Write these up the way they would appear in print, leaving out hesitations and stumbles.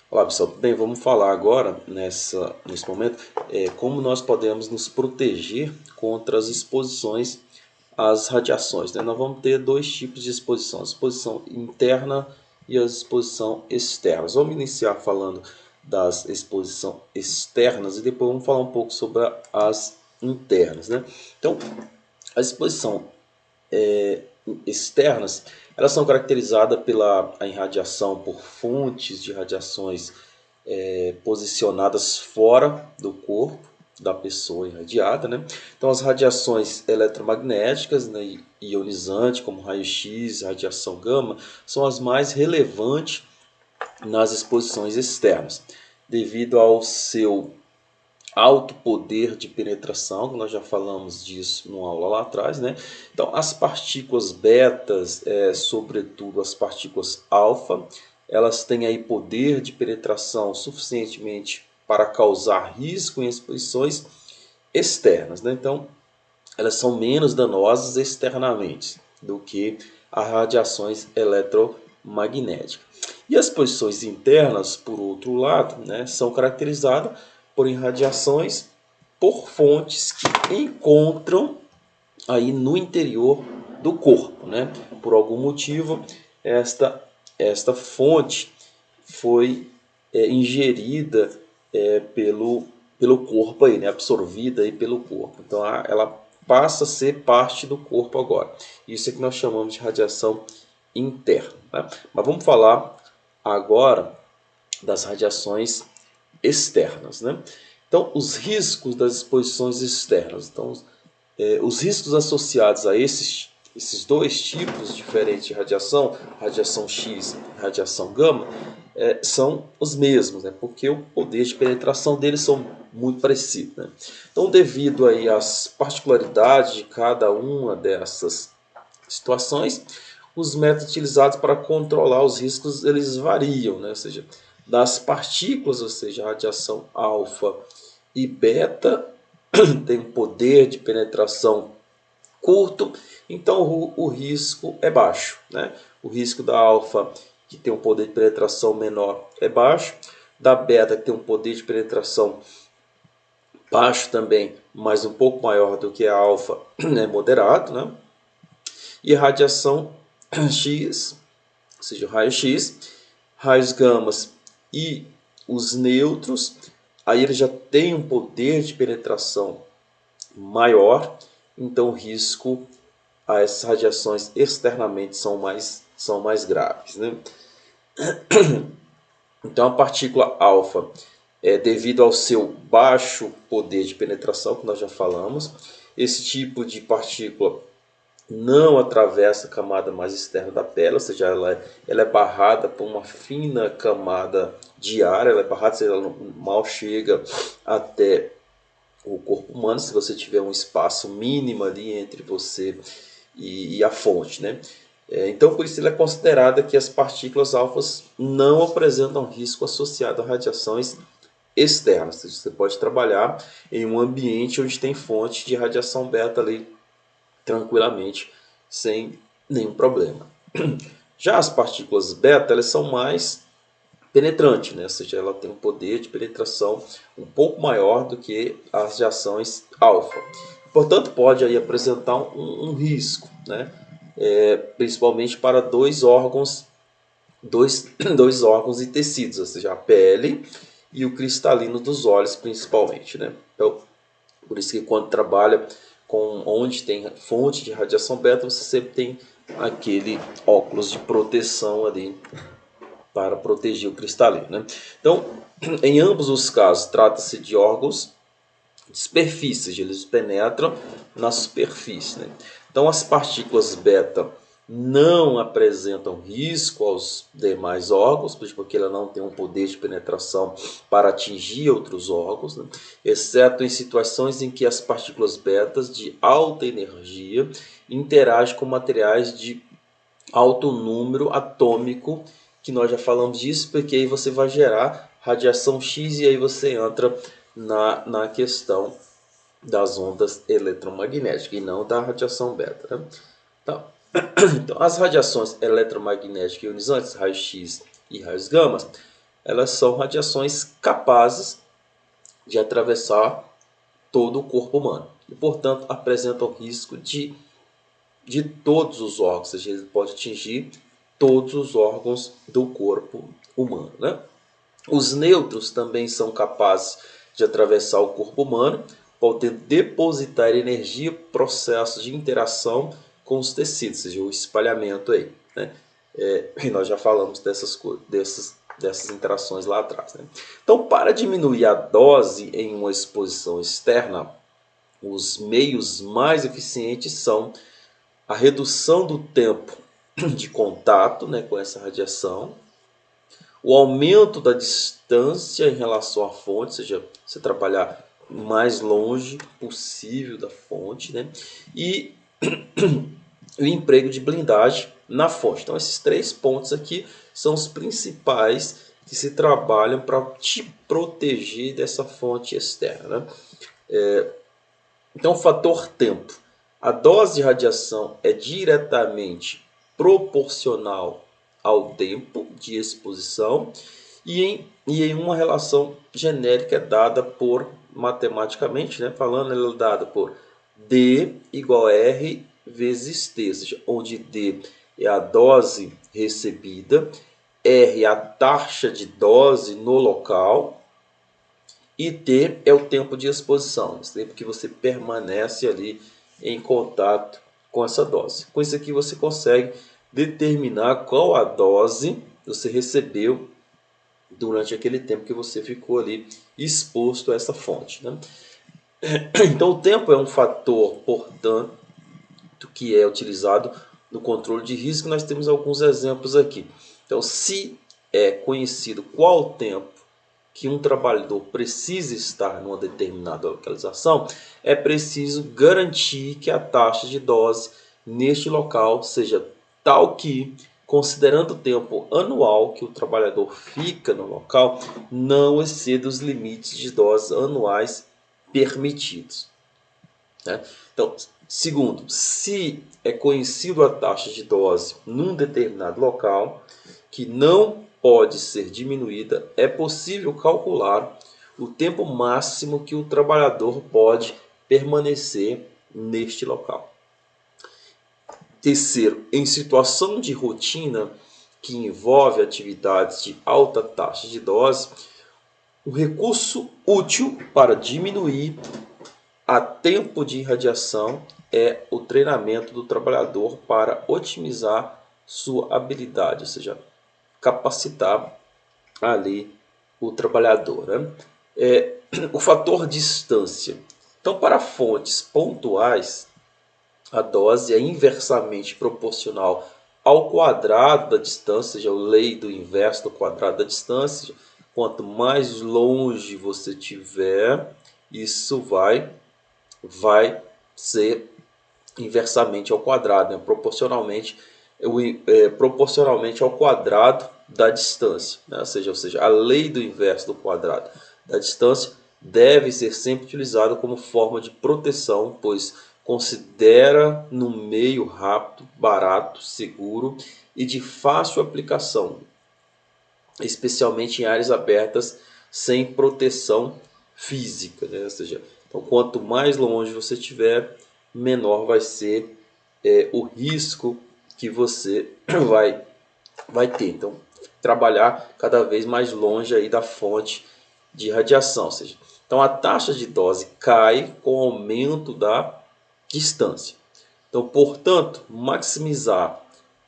Olá pessoal, tudo bem? Vamos falar agora, nesse momento, como nós podemos nos proteger contra as exposições às radiações, né? Nós vamos ter dois tipos de exposição, a exposição interna e a exposição externa. Vamos iniciar falando das exposições externas e depois vamos falar um pouco sobre as internas, né? Então, a exposição externas, elas são caracterizadas pela a irradiação por fontes de radiações posicionadas fora do corpo da pessoa irradiada, né? Então as radiações eletromagnéticas, né, ionizantes, como raio-x, radiação gama, são as mais relevantes nas exposições externas, devido ao seu alto poder de penetração, que nós já falamos disso numa aula lá atrás, né? Então, as partículas betas, sobretudo as partículas alfa, elas têm aí poder de penetração suficientemente para causar risco em exposições externas, né? Então, elas são menos danosas externamente do que as radiações eletromagnéticas. E as posições internas, por outro lado, né, são caracterizadas por irradiações por fontes que encontram aí no interior do corpo, né? Por algum motivo, esta fonte foi ingerida pelo corpo aí, né? Absorvida aí pelo corpo. Então ela passa a ser parte do corpo agora. Isso é que nós chamamos de radiação interna, né? Mas vamos falar agora das radiações externas, né? Então, os riscos das exposições externas. Então, os riscos associados a esses dois tipos diferentes de radiação, radiação X e radiação gama, são os mesmos, né? Porque o poder de penetração deles são muito parecidos, né? Então, devido aí às particularidades de cada uma dessas situações, os métodos utilizados para controlar os riscos eles variam, né? Ou seja, das partículas, ou seja, a radiação alfa e beta tem um poder de penetração curto, então o risco é baixo, né? O risco da alfa, que tem um poder de penetração menor, é baixo, da beta, que tem um poder de penetração baixo também, mas um pouco maior do que a alfa, é moderado, né? E a radiação X, ou seja, o raio-x, raios gamas e os nêutrons, aí ele já tem um poder de penetração maior, então o risco a essas radiações externamente são mais graves, né? Então a partícula alfa, devido ao seu baixo poder de penetração, que nós já falamos, esse tipo de partícula não atravessa a camada mais externa da pele, ou seja, ela é barrada por uma fina camada de ar, ela é barrada, ou seja, ela mal chega até o corpo humano, se você tiver um espaço mínimo ali entre você e a fonte, né? Então, por isso, ele é considerada que as partículas alfas não apresentam risco associado a radiações externas. Você pode trabalhar em um ambiente onde tem fonte de radiação beta ali tranquilamente, sem nenhum problema. Já as partículas beta, elas são mais penetrantes, né? Ou seja, ela tem um poder de penetração um pouco maior do que as radiações alfa. Portanto, pode aí apresentar um risco, né? Principalmente para dois órgãos e tecidos, ou seja, a pele e o cristalino dos olhos, principalmente, né? Então, por isso que quando trabalha com onde tem fonte de radiação beta, você sempre tem aquele óculos de proteção ali para proteger o cristalino, né? Então, em ambos os casos, trata-se de órgãos de superfícies, eles penetram na superfície, né? Então, as partículas beta não apresentam risco aos demais órgãos, porque ela não tem um poder de penetração para atingir outros órgãos, né? Exceto em situações em que as partículas betas de alta energia interagem com materiais de alto número atômico, que nós já falamos disso, porque aí você vai gerar radiação X e aí você entra na questão das ondas eletromagnéticas e não da radiação beta, né? Então, as radiações eletromagnéticas ionizantes, raios X e raios gama, elas são radiações capazes de atravessar todo o corpo humano e, portanto, apresentam risco de todos os órgãos, ou seja, ele pode atingir todos os órgãos do corpo humano, né? Os nêutrons também são capazes de atravessar o corpo humano, podendo depositar energia, processo de interação com os tecidos, ou seja, o espalhamento aí, né? E nós já falamos dessas interações lá atrás, né? Então, para diminuir a dose em uma exposição externa, os meios mais eficientes são a redução do tempo de contato, né, com essa radiação, o aumento da distância em relação à fonte, ou seja, você trabalhar mais longe possível da fonte, né, e o emprego de blindagem na fonte. Então, esses 3 pontos aqui são os principais que se trabalham para te proteger dessa fonte externa, né? Então, o fator tempo. A dose de radiação é diretamente proporcional ao tempo de exposição e em uma relação genérica dada por, matematicamente, né, falando, ela é dada por D igual a R vezes T, ou seja, onde D é a dose recebida, R é a taxa de dose no local, e T é o tempo de exposição, esse tempo que você permanece ali em contato com essa dose. Com isso aqui você consegue determinar qual a dose você recebeu durante aquele tempo que você ficou ali exposto a essa fonte, né? Então o tempo é um fator, portanto, que é utilizado no controle de risco. Nós temos alguns exemplos aqui. Então, se é conhecido qual o tempo que um trabalhador precisa estar numa determinada localização, é preciso garantir que a taxa de dose neste local seja tal que, considerando o tempo anual que o trabalhador fica no local, não exceda os limites de doses anuais permitidos, né? Então, segundo, se é conhecido a taxa de dose num determinado local que não pode ser diminuída, é possível calcular o tempo máximo que o trabalhador pode permanecer neste local. Terceiro, em situação de rotina que envolve atividades de alta taxa de dose, o recurso útil para diminuir a tempo de irradiação é o treinamento do trabalhador para otimizar sua habilidade, ou seja, capacitar ali o trabalhador, né? O fator distância. Então, para fontes pontuais, a dose é inversamente proporcional ao quadrado da distância, seja, a lei do inverso do quadrado da distância. Quanto mais longe você tiver, isso vai ser inversamente ao quadrado, né? Proporcionalmente ao quadrado da distância, né? Ou seja, a lei do inverso do quadrado da distância deve ser sempre utilizada como forma de proteção, pois considera no meio rápido, barato, seguro e de fácil aplicação, especialmente em áreas abertas sem proteção física, né? Ou seja, então, quanto mais longe você estiver, menor vai ser o risco que você vai ter. Então, trabalhar cada vez mais longe aí da fonte de radiação. Ou seja, então a taxa de dose cai com o aumento da distância. Então, portanto, maximizar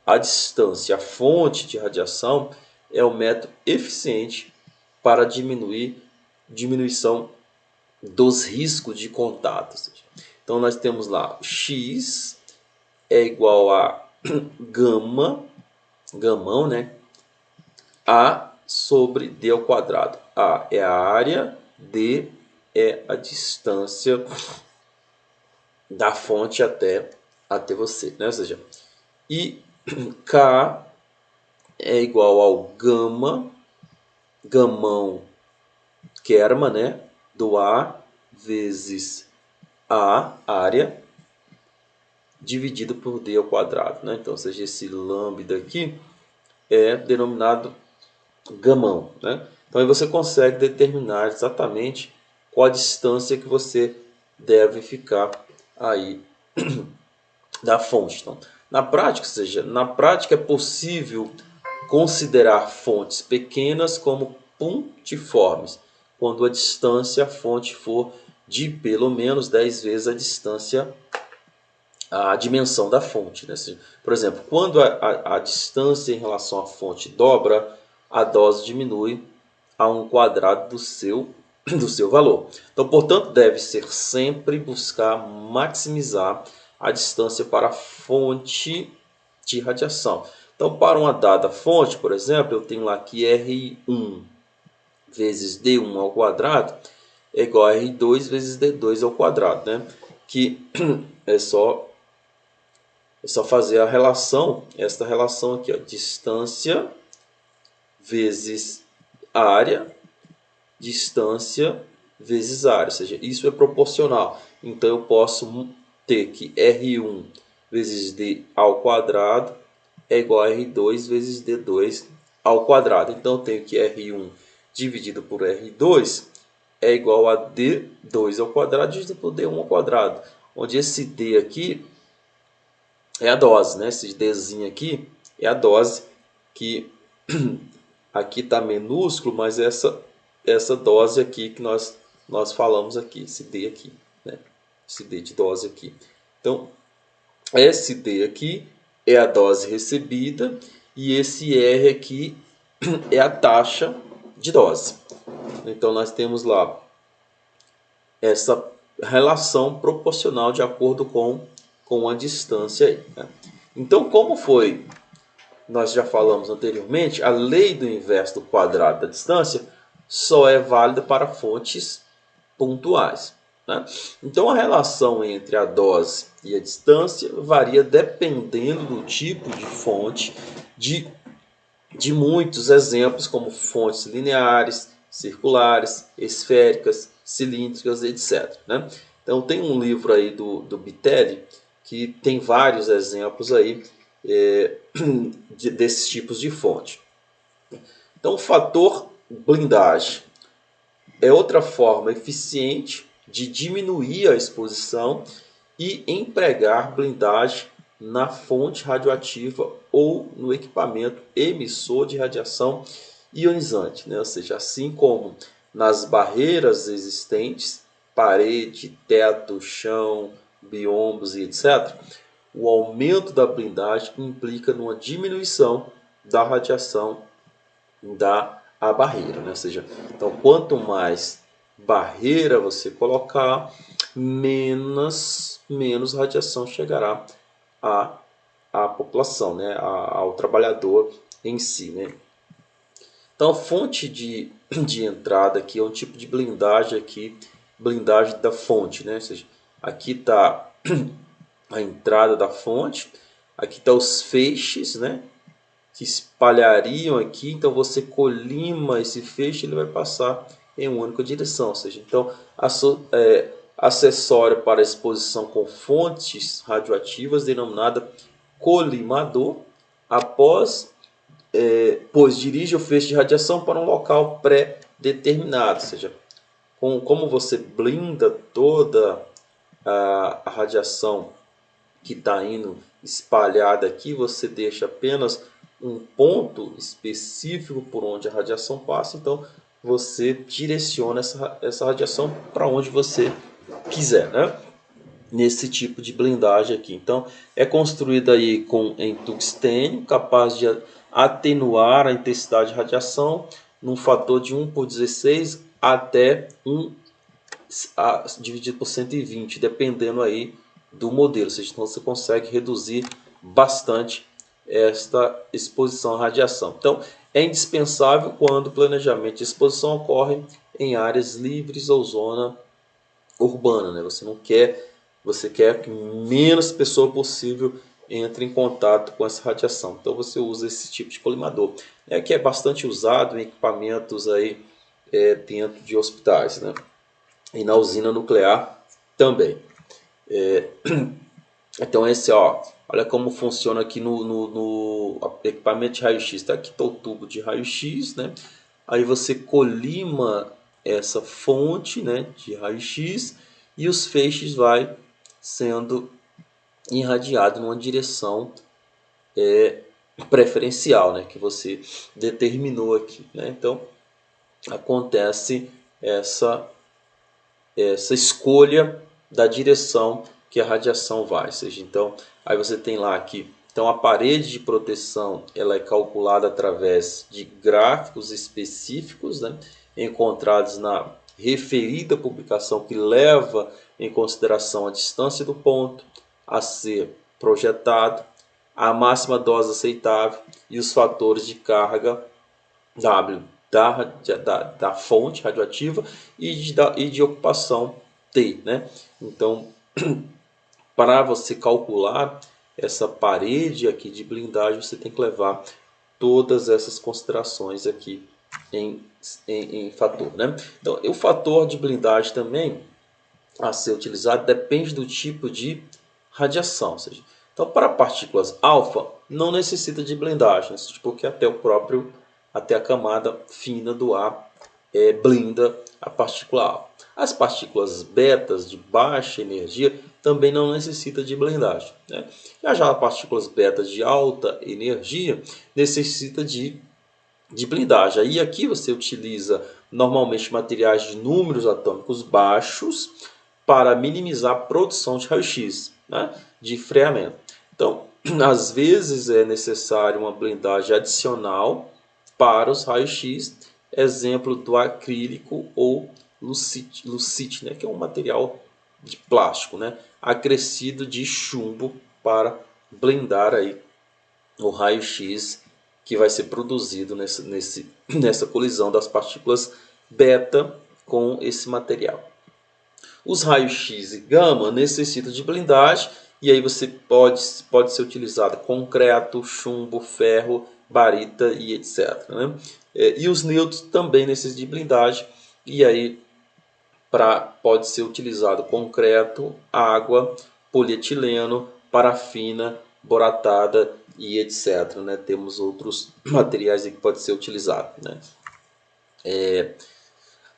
a distância, a fonte de radiação, é o método eficiente para diminuição dos riscos de contato. Então, nós temos lá x é igual a gama, gamão, né? A sobre d ao quadrado. A é a área, d é a distância da fonte até você, né? Ou seja, e K é igual ao gama, gamão, kerma, né? Do A vezes a área dividido por d ao quadrado, né? Então, ou seja, esse lambda aqui é denominado gamão, né? Então aí você consegue determinar exatamente qual a distância que você deve ficar aí da fonte. Então, na prática, ou seja, na prática é possível considerar fontes pequenas como pontiformes, quando a distância à fonte for de pelo menos 10 vezes a dimensão da fonte, né? Por exemplo, quando a distância em relação à fonte dobra, a dose diminui a 1/4 do seu valor. Então, portanto, deve ser sempre buscar maximizar a distância para a fonte de radiação. Então, para uma dada fonte, por exemplo, eu tenho lá que R1 vezes D1 ao quadrado é igual a R2 vezes D2 ao quadrado, né? Que é só fazer a relação, esta relação aqui, ó, distância vezes área, distância vezes área, ou seja, isso é proporcional. Então eu posso ter que R1 vezes D ao quadrado é igual a R2 vezes D2 ao quadrado. Então eu tenho que R1 dividido por R2 é igual a D2 ao quadrado dividido por D1 ao quadrado, onde esse D aqui é a dose, né? Esse Dzinho aqui é a dose, que aqui está minúsculo, mas essa dose aqui que nós falamos aqui, esse D aqui, né? Esse D de dose aqui. Então, esse D aqui é a dose recebida e esse R aqui é a taxa de dose. Então, nós temos lá essa relação proporcional de acordo com a distância aí, né? Então, como foi, nós já falamos anteriormente, a lei do inverso do quadrado da distância só é válida para fontes pontuais, né? Então, a relação entre a dose e a distância varia dependendo do tipo de fonte, de muitos exemplos, como fontes lineares, circulares, esféricas, cilíndricas, etc., né? Então, tem um livro aí do Bitelli que tem vários exemplos aí desses tipos de fonte. Então, o fator blindagem é outra forma eficiente de diminuir a exposição e empregar blindagem na fonte radioativa ou no equipamento emissor de radiação ionizante, né? Ou seja, assim como nas barreiras existentes, parede, teto, chão, biombos e etc., o aumento da blindagem implica numa diminuição da radiação da barreira, né? Ou seja, então quanto mais barreira você colocar, menos radiação chegará à população, né? Ao trabalhador em si, né? Então, a fonte de entrada aqui é um tipo de blindagem aqui, blindagem da fonte, né? Ou seja, aqui está a entrada da fonte, aqui está os feixes, né? Que espalhariam aqui, então você colima esse feixe, ele vai passar em uma única direção, ou seja, então acessório para exposição com fontes radioativas denominada colimador, após pois dirige o feixe de radiação para um local pré-determinado, ou seja, como você blinda toda a radiação que está indo espalhada aqui, você deixa apenas um ponto específico por onde a radiação passa, então você direciona essa radiação para onde você quiser, né? Nesse tipo de blindagem aqui. Então, é construída aí em tungstênio, capaz de atenuar a intensidade de radiação num fator de 1/16 até 1 dividido por 120, dependendo aí do modelo. Ou seja, então você consegue reduzir bastante esta exposição à radiação. Então, é indispensável quando o planejamento de exposição ocorre em áreas livres ou zona urbana, né? Você quer que menos pessoa possível entre em contato com essa radiação. Então você usa esse tipo de colimador, que é bastante usado em equipamentos aí dentro de hospitais, né? E na usina nuclear também. Então esse, ó, olha como funciona aqui no equipamento de raio-x. Tá aqui, tá o tubo de raio-x, né? Aí você colima essa fonte, né, de raio-x, e os feixes vai sendo irradiado numa direção preferencial, né, que você determinou aqui, né? Então acontece essa escolha da direção que a radiação vai. Ou seja, então, aí você tem lá aqui, então a parede de proteção ela é calculada através de gráficos específicos, né, encontrados na referida publicação que leva em consideração a distância do ponto a ser projetado, a máxima dose aceitável e os fatores de carga W da fonte radioativa e de ocupação T, né? Então, para você calcular essa parede aqui de blindagem, você tem que levar todas essas considerações aqui em fator, né? Então, o fator de blindagem também a ser utilizado depende do tipo de radiação, ou seja, então para partículas alfa não necessita de blindagem, porque até a camada fina do ar blinda a partícula alfa. As partículas betas de baixa energia também não necessitam de blindagem, né? Já as partículas betas de alta energia necessita de blindagem. Aí aqui você utiliza normalmente materiais de números atômicos baixos para minimizar a produção de raio-x, né, de freamento. Então, às vezes é necessário uma blindagem adicional para os raios-x, exemplo do acrílico ou lucite, né, que é um material de plástico, né, acrescido de chumbo para blindar aí o raio-x que vai ser produzido nessa colisão das partículas beta com esse material. Os raios-x e gama necessitam de blindagem e aí você pode ser utilizado concreto, chumbo, ferro, barita e etc, né? E os nêutrons também necessitam de blindagem e aí pode ser utilizado concreto, água, polietileno, parafina, boratada e etc, né? Temos outros materiais que pode ser utilizado, né?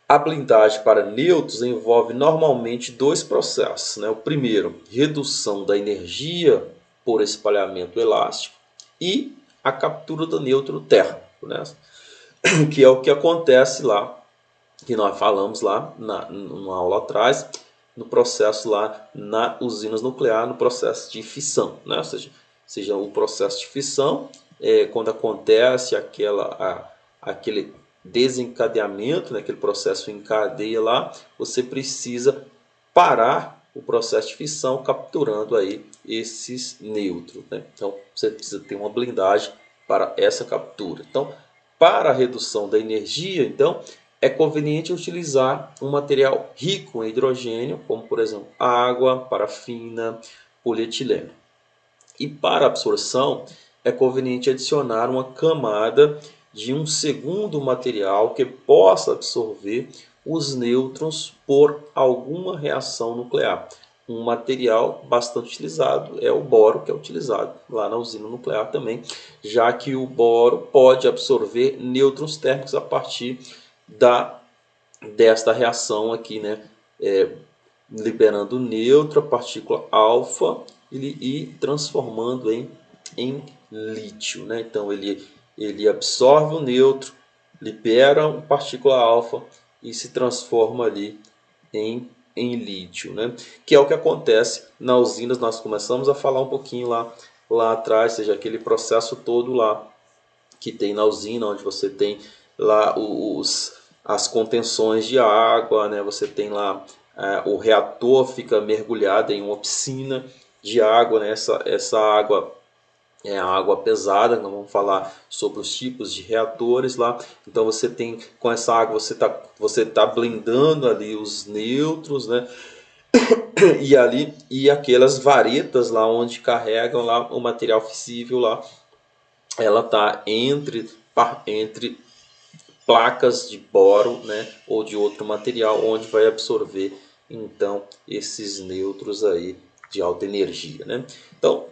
A blindagem para nêutrons envolve normalmente dois processos, né? O primeiro, redução da energia por espalhamento elástico e a captura do nêutron térmico, né? Que é o que acontece lá, que nós falamos lá numa aula atrás, no processo lá na usinas nucleares, no processo de fissão, né? Ou seja, o processo de fissão é quando acontece aquele desencadeamento, né? Aquele processo encadeia lá, você precisa parar o processo de fissão capturando aí esses nêutrons, né? Então você precisa ter uma blindagem para essa captura. Então, para a redução da energia, então é conveniente utilizar um material rico em hidrogênio, como por exemplo água, parafina, polietileno. E para absorção é conveniente adicionar uma camada de um segundo material que possa absorver os nêutrons por alguma reação nuclear. Um material bastante utilizado é o boro, que é utilizado lá na usina nuclear também, já que o boro pode absorver nêutrons térmicos a partir desta reação aqui, né? Liberando o nêutron, a partícula alfa e transformando em lítio, né? Então ele absorve o nêutron, libera a partícula alfa e se transforma ali em lítio, né? Que é o que acontece na usina. Nós começamos a falar um pouquinho lá atrás, seja aquele processo todo lá que tem na usina, onde você tem lá as contenções de água, né? Você tem lá o reator fica mergulhado em uma piscina de água, né? Essa água é a água pesada. Nós vamos falar sobre os tipos de reatores lá. Então você tem, com essa água você tá blindando ali os nêutrons, né? E aquelas varetas lá onde carregam lá o material fissível lá, ela tá entre placas de boro, né, ou de outro material, onde vai absorver então esses nêutrons aí de alta energia, né? Então,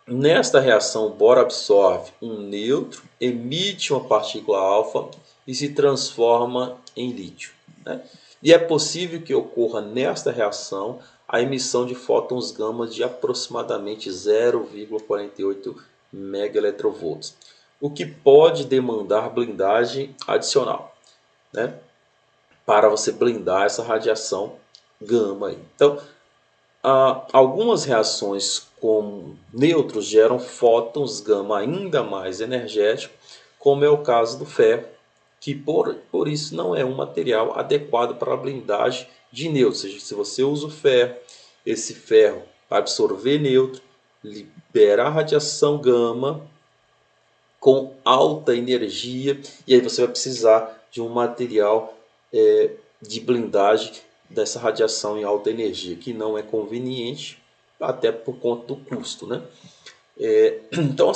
nesta reação, o boro absorve um nêutron, emite uma partícula alfa e se transforma em lítio, né? E é possível que ocorra nesta reação a emissão de fótons gama de aproximadamente 0,48 MeV, o que pode demandar blindagem adicional, né, para você blindar essa radiação gama aí. Então, algumas reações com nêutrons geram fótons gama ainda mais energéticos, como é o caso do ferro, que por isso não é um material adequado para a blindagem de nêutrons. Ou seja, se você usa o ferro, esse ferro vai absorver nêutron, libera a radiação gama com alta energia, e aí você vai precisar de um material de blindagem dessa radiação em alta energia, que não é conveniente, até por conta do custo, né? Então,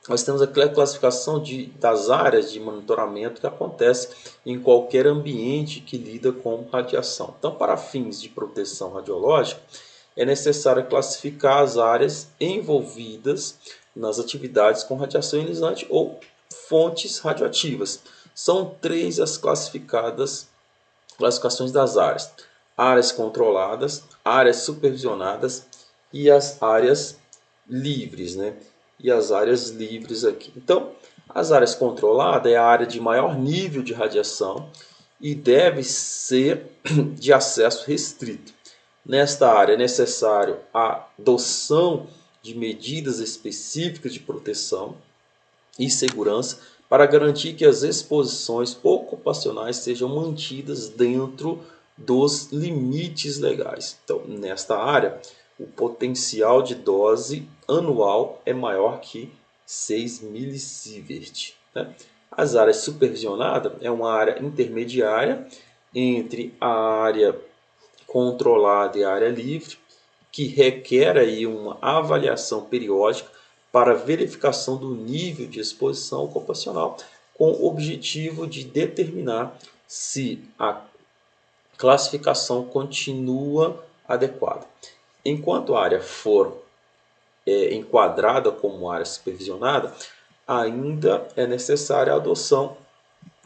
nós temos aqui a classificação das áreas de monitoramento que acontece em qualquer ambiente que lida com radiação. Então, para fins de proteção radiológica, é necessário classificar as áreas envolvidas nas atividades com radiação ionizante ou fontes radioativas. São 3 as classificações das áreas: áreas controladas, áreas supervisionadas e as áreas livres, né? E as áreas livres aqui. Então, as áreas controladas é a área de maior nível de radiação e deve ser de acesso restrito. Nesta área é necessário a adoção de medidas específicas de proteção e segurança para garantir que as exposições ocupacionais sejam mantidas dentro dos limites legais. Então, nesta área, o potencial de dose anual é maior que 6 milisievert, né? As áreas supervisionadas é uma área intermediária entre a área controlada e a área livre, que requer aí uma avaliação periódica para verificação do nível de exposição ocupacional, com o objetivo de determinar se a classificação continua adequada. Enquanto a área for enquadrada como área supervisionada, ainda é necessária a adoção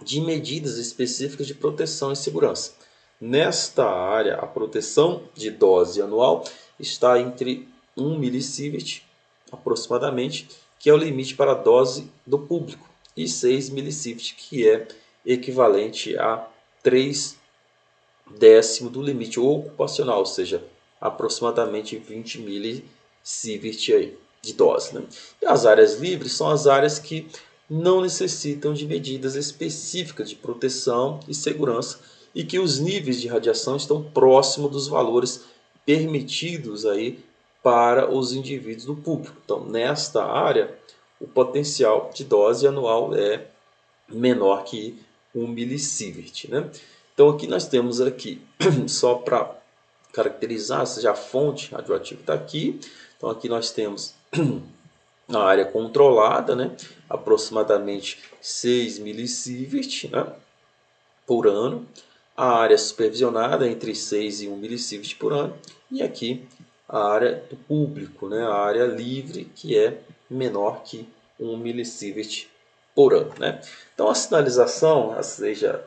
de medidas específicas de proteção e segurança. Nesta área, a proteção de dose anual está entre 1 milisievert aproximadamente, que é o limite para a dose do público, e 6 milisievert, que é equivalente a 3/10 do limite ocupacional, ou seja, aproximadamente 20 milisievert aí de dose, né? E as áreas livres são as áreas que não necessitam de medidas específicas de proteção e segurança e que os níveis de radiação estão próximos dos valores permitidos aí para os indivíduos do público. Então, nesta área, o potencial de dose anual é menor que 1 milisievert, né? Então, aqui nós temos aqui, só para caracterizar, seja a fonte radioativa está aqui. Então, aqui nós temos a área controlada, né? Aproximadamente 6 milisievert, né? Por ano. A área supervisionada entre 6 e 1 milisievert por ano. E aqui a área do público, né? A área livre, que é menor que 1 milisievert por ano, né? Então a sinalização, ou seja,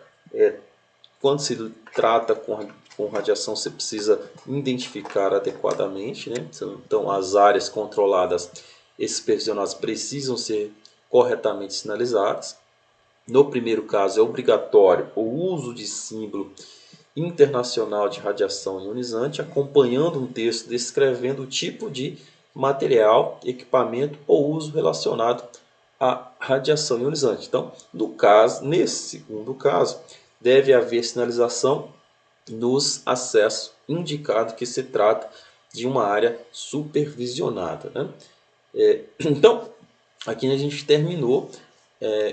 quando se trata com radiação, você precisa identificar adequadamente, né? Então as áreas controladas e supervisionadas precisam ser corretamente sinalizadas. No primeiro caso, é obrigatório o uso de símbolo internacional de radiação ionizante, acompanhando um texto descrevendo o tipo de material, equipamento ou uso relacionado à radiação ionizante. Então, nesse segundo caso, deve haver sinalização nos acessos, indicado que se trata de uma área supervisionada, né? Então, aqui a gente terminou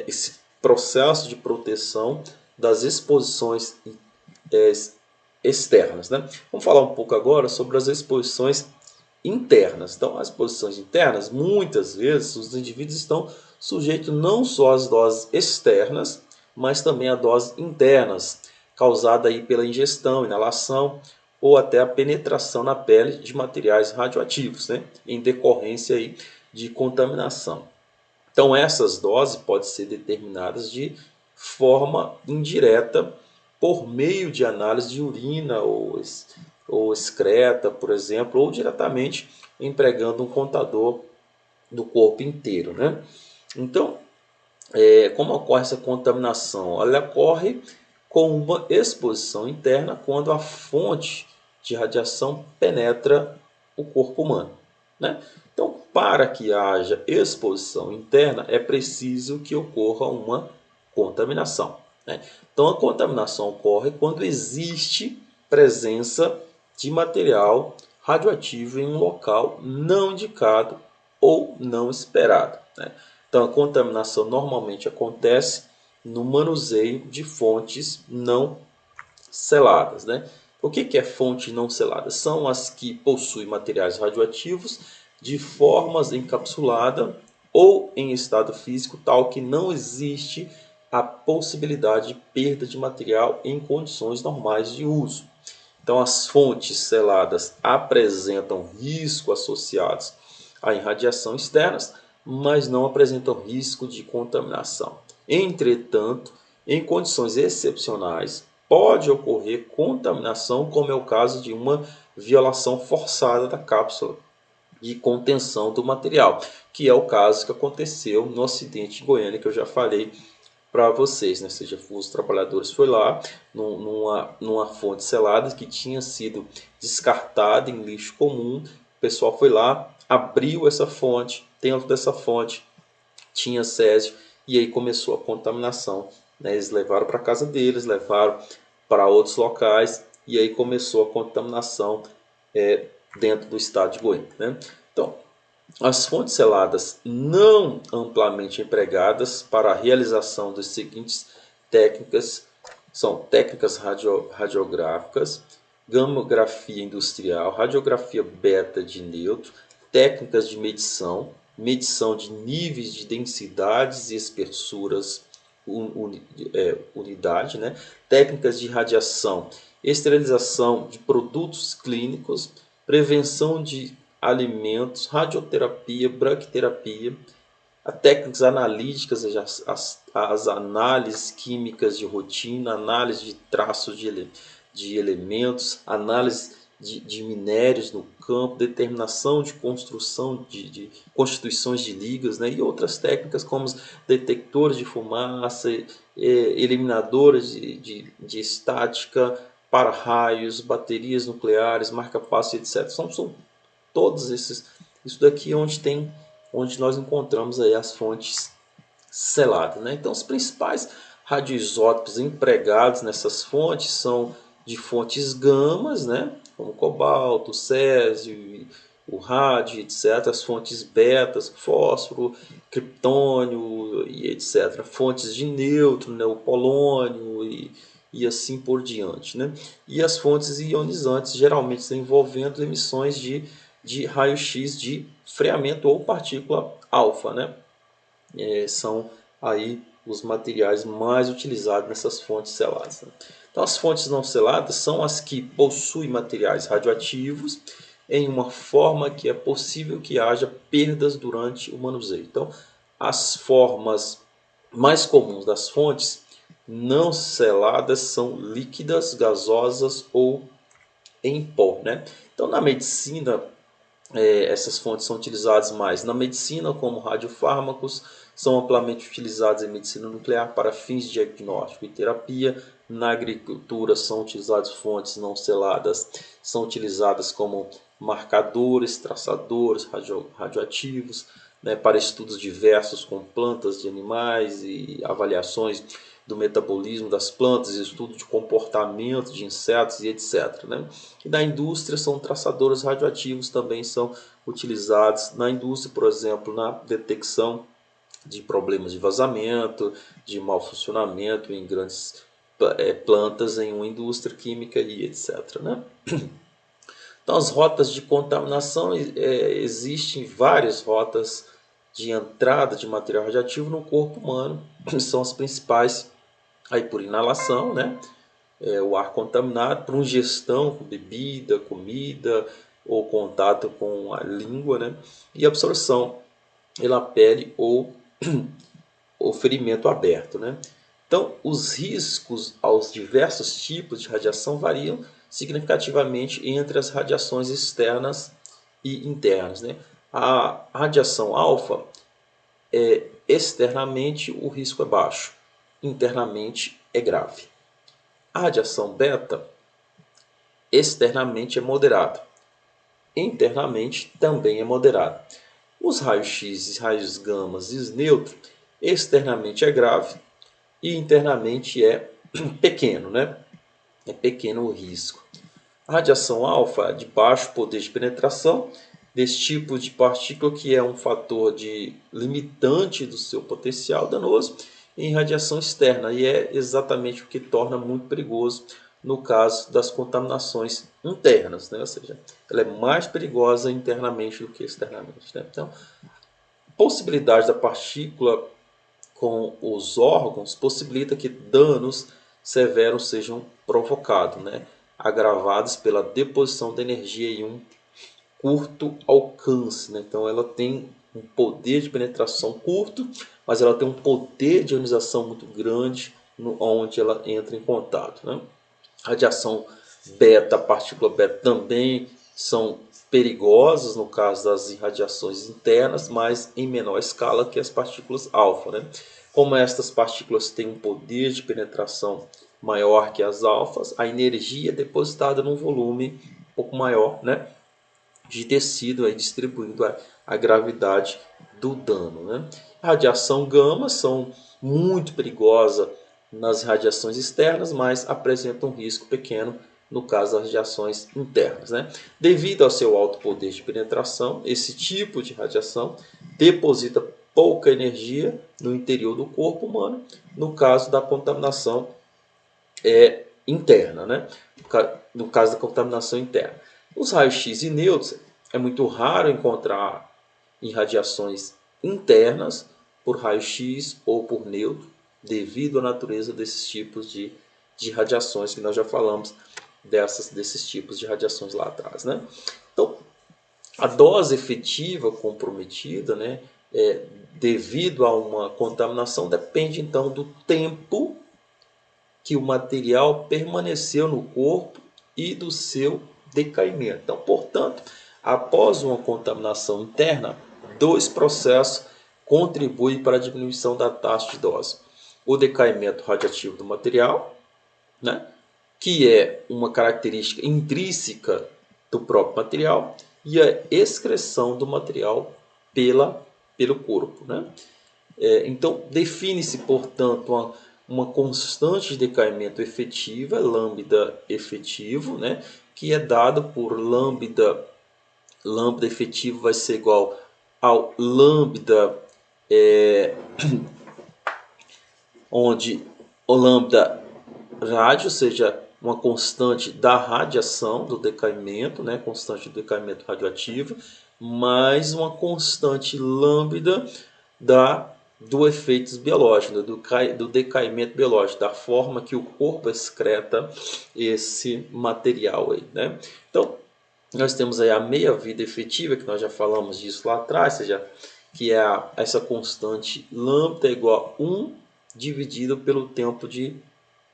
esse processo de proteção das exposições externas, né? Vamos falar um pouco agora sobre as exposições internas. Então, as exposições internas, muitas vezes, os indivíduos estão sujeitos não só às doses externas, mas também a doses internas, causada aí pela ingestão, inalação ou até a penetração na pele de materiais radioativos, né, em decorrência aí de contaminação. Então essas doses podem ser determinadas de forma indireta por meio de análise de urina ou excreta, por exemplo, ou diretamente empregando um contador do corpo inteiro, né? Então, como ocorre essa contaminação? Ela ocorre com uma exposição interna quando a fonte de radiação penetra o corpo humano, né? Então, para que haja exposição interna, é preciso que ocorra uma contaminação, né? Então, a contaminação ocorre quando existe presença de material radioativo em um local não indicado ou não esperado, né? Então, a contaminação normalmente acontece no manuseio de fontes não seladas, né? O que é fonte não selada? São as que possuem materiais radioativos de formas encapsulada ou em estado físico tal que não existe a possibilidade de perda de material em condições normais de uso. Então, as fontes seladas apresentam risco associados à irradiação externas, mas não apresentam risco de contaminação. Entretanto, em condições excepcionais, pode ocorrer contaminação, como é o caso de uma violação forçada da cápsula de contenção do material, que é o caso que aconteceu no acidente em Goiânia, que eu já falei para vocês, né? Ou seja, os trabalhadores foram lá numa fonte selada que tinha sido descartada em lixo comum. O pessoal foi lá, abriu essa fonte, dentro dessa fonte tinha césio e aí começou a contaminação, né? Eles levaram para casa deles, levaram para outros locais e aí começou a contaminação dentro do estado de Goiânia, né? Então, as fontes seladas não amplamente empregadas para a realização das seguintes técnicas são técnicas radiográficas, gamografia industrial, radiografia beta de neutro, técnicas de medição, medição de níveis de densidades e espessuras unidade, né? Técnicas de radiação, esterilização de produtos clínicos, prevenção de alimentos, radioterapia, braquiterapia, as técnicas analíticas, as análises químicas de rotina, análise de traços de elementos, análise de minérios no campo, determinação de construção de constituições de ligas, né? E outras técnicas como os detectores de fumaça, eliminadores de estática, para-raios, baterias nucleares, marca-passo, etc. São todos esses. Isso daqui é onde nós encontramos aí as fontes seladas, né? Então, os principais radioisótopos empregados nessas fontes são de fontes gamas, né? Como cobalto, césio, o rádio, etc. As fontes betas, fósforo, criptônio e etc. Fontes de nêutron, né? O polônio e assim por diante, né? E as fontes ionizantes, geralmente envolvendo emissões de raio-x de freamento ou partícula alfa, né? São aí os materiais mais utilizados nessas fontes seladas, né? Então, as fontes não seladas são as que possuem materiais radioativos em uma forma que é possível que haja perdas durante o manuseio. Então, as formas mais comuns das fontes não seladas são líquidas, gasosas ou em pó, né? Então, na medicina, essas fontes são utilizadas mais na medicina, como radiofármacos, são amplamente utilizados em medicina nuclear para fins de diagnóstico e terapia. Na agricultura são utilizadas fontes não seladas, são utilizadas como marcadores, traçadores radioativos, né, para estudos diversos com plantas de animais e avaliações do metabolismo das plantas, estudo de comportamento de insetos e etc, né? E na indústria são traçadores radioativos, também são utilizados na indústria, por exemplo, na detecção de problemas de vazamento, de mau funcionamento em grandes plantas em uma indústria química e etc, né? Então, as rotas de contaminação, existem várias rotas de entrada de material radioativo no corpo humano, que são as principais aí por inalação, né? o ar contaminado por ingestão com bebida, comida ou contato com a língua, né? E absorção pela pele ou ferimento aberto, né? Então, os riscos aos diversos tipos de radiação variam significativamente entre as radiações externas e internas, né? A radiação alfa, externamente o risco é baixo, internamente é grave. A radiação beta, externamente é moderado, internamente também é moderado. Os raios-x, raios gamas e os nêutrons, externamente é grave e internamente é pequeno, né? É pequeno o risco. A radiação alfa é de baixo poder de penetração desse tipo de partícula, que é um fator de limitante do seu potencial danoso em radiação externa, e é exatamente o que torna muito perigoso no caso das contaminações internas, né? Ou seja, ela é mais perigosa internamente do que externamente, né? Então, a possibilidade da partícula com os órgãos possibilita que danos severos sejam provocados, né? Agravados pela deposição de energia em um curto alcance, né? Então ela tem um poder de penetração curto, mas ela tem um poder de ionização muito grande onde ela entra em contato, né? Radiação beta, partícula beta também são perigosas no caso das irradiações internas, mas em menor escala que as partículas alfa, né? Como estas partículas têm um poder de penetração maior que as alfas, a energia é depositada num volume um pouco maior, né, de tecido, aí distribuindo a gravidade do dano, né? A radiação gama são muito perigosa nas radiações externas, mas apresentam um risco pequeno no caso das radiações internas, né? Devido ao seu alto poder de penetração, esse tipo de radiação deposita pouca energia no interior do corpo humano, no caso da contaminação interna, né? No caso da contaminação interna. Os raios-x e nêutrons é muito raro encontrar irradiações internas por raio-x ou por nêutron, devido à natureza desses tipos de radiações que nós já falamos desses tipos de radiações lá atrás, né? Então, a dose efetiva comprometida, né, devido a uma contaminação, depende então do tempo que o material permaneceu no corpo e do seu decaimento. Então, portanto, após uma contaminação interna, dois processos contribuem para a diminuição da taxa de dose. O decaimento radioativo do material, né, que é uma característica intrínseca do próprio material, e a excreção do material pelo corpo, né? Então, define-se, portanto, uma constante de decaimento efetiva, lambda efetivo, né, que é dado por lambda efetivo vai ser igual ao lambda, onde o lambda rádio, ou seja, uma constante da radiação, do decaimento, né, constante do decaimento radioativo, mais uma constante lambda do efeitos biológicos, do decaimento biológico, da forma que o corpo excreta esse material aí, né? Então, nós temos aí a meia-vida efetiva, que nós já falamos disso lá atrás, ou seja, que é essa constante lambda é igual a 1 dividido pelo tempo de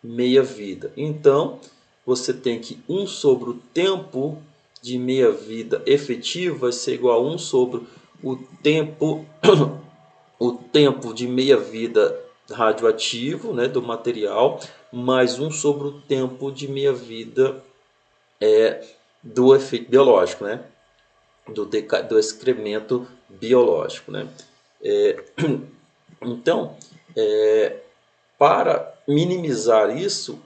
meia-vida. Então, você tem que 1 sobre o tempo de meia-vida efetivo vai ser igual a 1 sobre o tempo de meia-vida radioativo, né, do material, mais 1 sobre o tempo de meia-vida do efeito biológico, né, do excremento biológico, né. Então, para minimizar isso,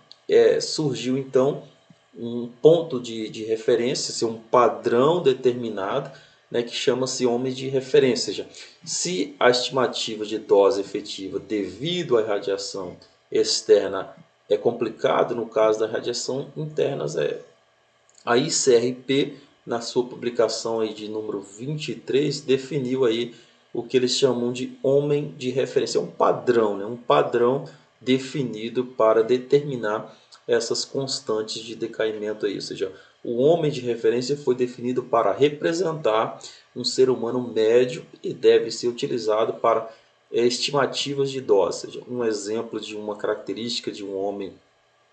surgiu então um ponto de referência, um padrão determinado, né, que chama-se homem de referência. Ou seja, se a estimativa de dose efetiva devido à radiação externa é complicado, no caso da radiação interna a ICRP, na sua publicação aí de número 23, definiu aí o que eles chamam de homem de referência. É um padrão, né? Um padrão definido para determinar essas constantes de decaimento aí, ou seja, o homem de referência foi definido para representar um ser humano médio e deve ser utilizado para estimativas de dose. Ou seja, um exemplo de uma característica de um homem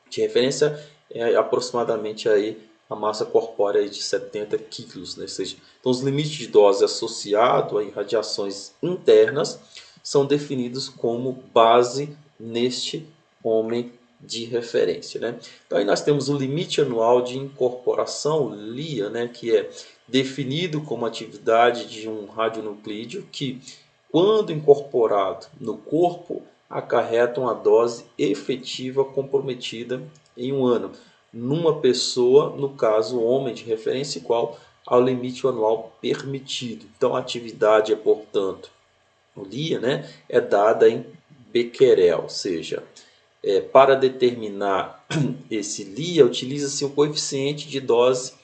de referência é aproximadamente aí a massa corpórea de 70 quilos, né? Ou seja, então os limites de dose associados a radiações internas são definidos como base neste homem de referência, né? Então aí nós temos o limite anual de incorporação, LIA, né, que é definido como atividade de um radionuclídeo que, quando incorporado no corpo, acarreta uma dose efetiva comprometida em um ano, numa pessoa, no caso, homem de referência, igual ao limite anual permitido. Então, a atividade é, portanto, o LIA, né, é dada em becquerel, ou seja, para determinar esse LIA, utiliza-se o coeficiente de dose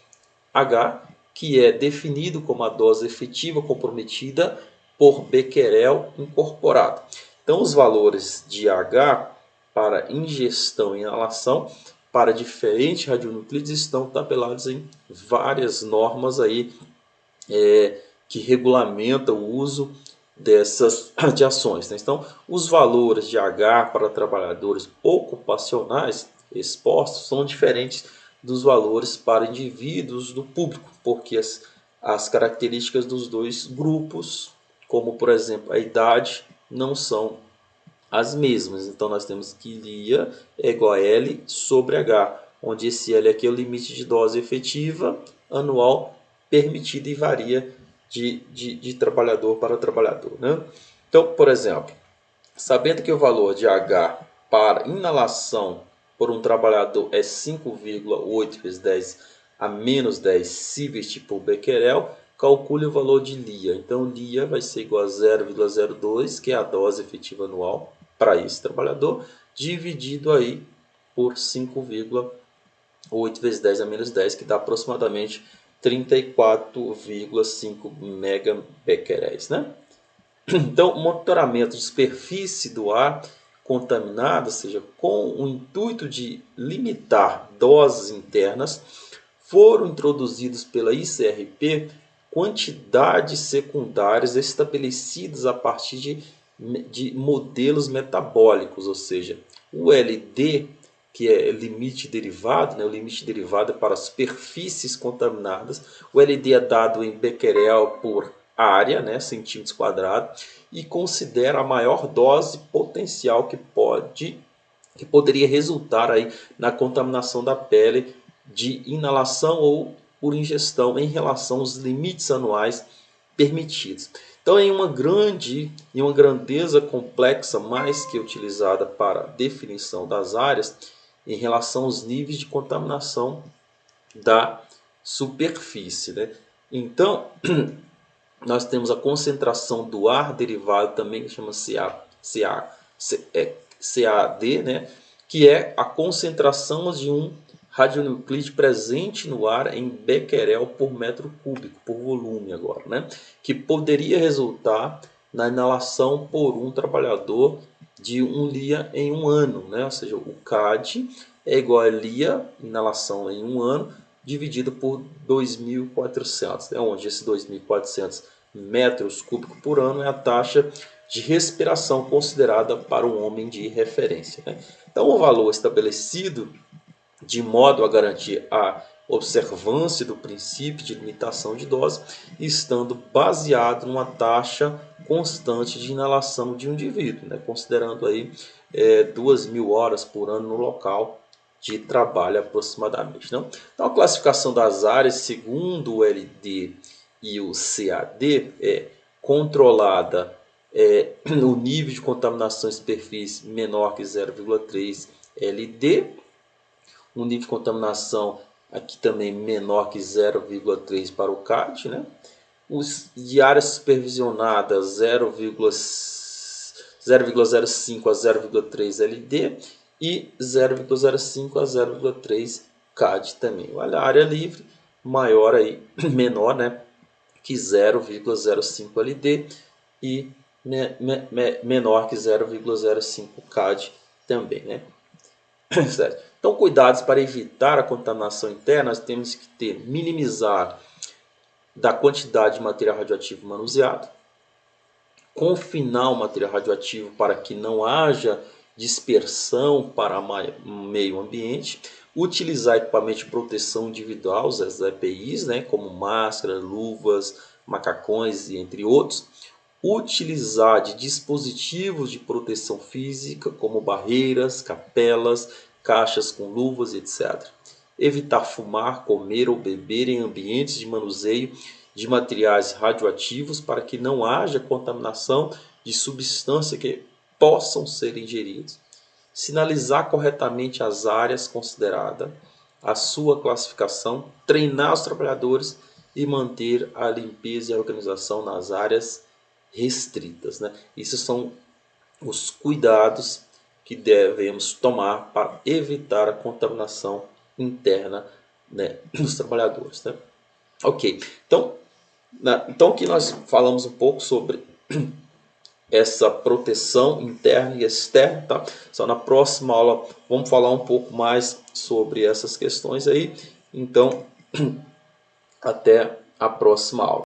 H, que é definido como a dose efetiva comprometida por becquerel incorporado. Então, os valores de H para ingestão e inalação para diferentes radionuclídeos estão tabelados em várias normas aí, que regulamentam o uso dessas radiações, né? Então, os valores de H para trabalhadores ocupacionais expostos são diferentes dos valores para indivíduos do público, porque as características dos dois grupos, como por exemplo a idade, não são as mesmas. Então nós temos que LIA é igual a L sobre H, onde esse L aqui é o limite de dose efetiva anual permitida e varia de trabalhador para trabalhador, né? Então, por exemplo, sabendo que o valor de H para inalação por um trabalhador é 5,8 vezes 10 a menos 10 sievert por becquerel, calcule o valor de LIA. Então, LIA vai ser igual a 0,02, que é a dose efetiva anual para esse trabalhador, dividido aí por 5,8 vezes 10 a menos 10, que dá aproximadamente 34,5 megabecqueréis, né? Então, monitoramento de superfície do ar contaminado, ou seja, com o intuito de limitar doses internas, foram introduzidos pela ICRP quantidades secundárias estabelecidas a partir de modelos metabólicos, ou seja, o LD, que é limite derivado, né? O limite derivado é para superfícies contaminadas. O LD é dado em becquerel por área, né? Centímetros quadrados, e considera a maior dose potencial que poderia resultar aí na contaminação da pele de inalação ou por ingestão em relação aos limites anuais permitidos. Então, em uma grandeza complexa, mais que utilizada para definição das áreas, em relação aos níveis de contaminação da superfície, né? Então, nós temos a concentração do ar derivado também, que chama CAD, né? Que é a concentração de um radionuclídeo presente no ar em becquerel por metro cúbico, por volume agora, né? Que poderia resultar na inalação por um trabalhador de um LIA em um ano, né? Ou seja, o CAD é igual a LIA, inalação em um ano, dividido por 2.400, né? Onde esse 2.400 metros cúbicos por ano é a taxa de respiração considerada para um homem de referência, né? Então, o valor estabelecido de modo a garantir a observância do princípio de limitação de dose, estando baseado numa taxa constante de inalação de um indivíduo, né? Considerando aí 2.000 horas por ano no local de trabalho aproximadamente. Não? Então, a classificação das áreas segundo o LD e o CAD é controlada, o nível de contaminação em superfície menor que 0,3 LD, um nível de contaminação aqui também menor que 0,3 para o CAD, né? Os de áreas supervisionadas 0,05 a 0,3 LD e 0,05 a 0,3 CAD também. Olha, a área livre maior aí, menor, né, que 0,05 LD e menor que 0,05 CAD também, né? Certo. Então, cuidados para evitar a contaminação interna, nós temos que minimizar da quantidade de material radioativo manuseado, confinar o material radioativo para que não haja dispersão para o meio ambiente, utilizar equipamento de proteção individual, os EPIs, né, como máscaras, luvas, macacões e entre outros, utilizar de dispositivos de proteção física, como barreiras, capelas, caixas com luvas, etc. Evitar fumar, comer ou beber em ambientes de manuseio de materiais radioativos para que não haja contaminação de substâncias que possam ser ingeridas. Sinalizar corretamente as áreas consideradas, a sua classificação, treinar os trabalhadores e manter a limpeza e a organização nas áreas restritas, né? Esses são os cuidados que devemos tomar para evitar a contaminação interna, né, dos trabalhadores, né? Ok, então aqui nós falamos um pouco sobre essa proteção interna e externa, tá? Só na próxima aula vamos falar um pouco mais sobre essas questões aí. Então, até a próxima aula.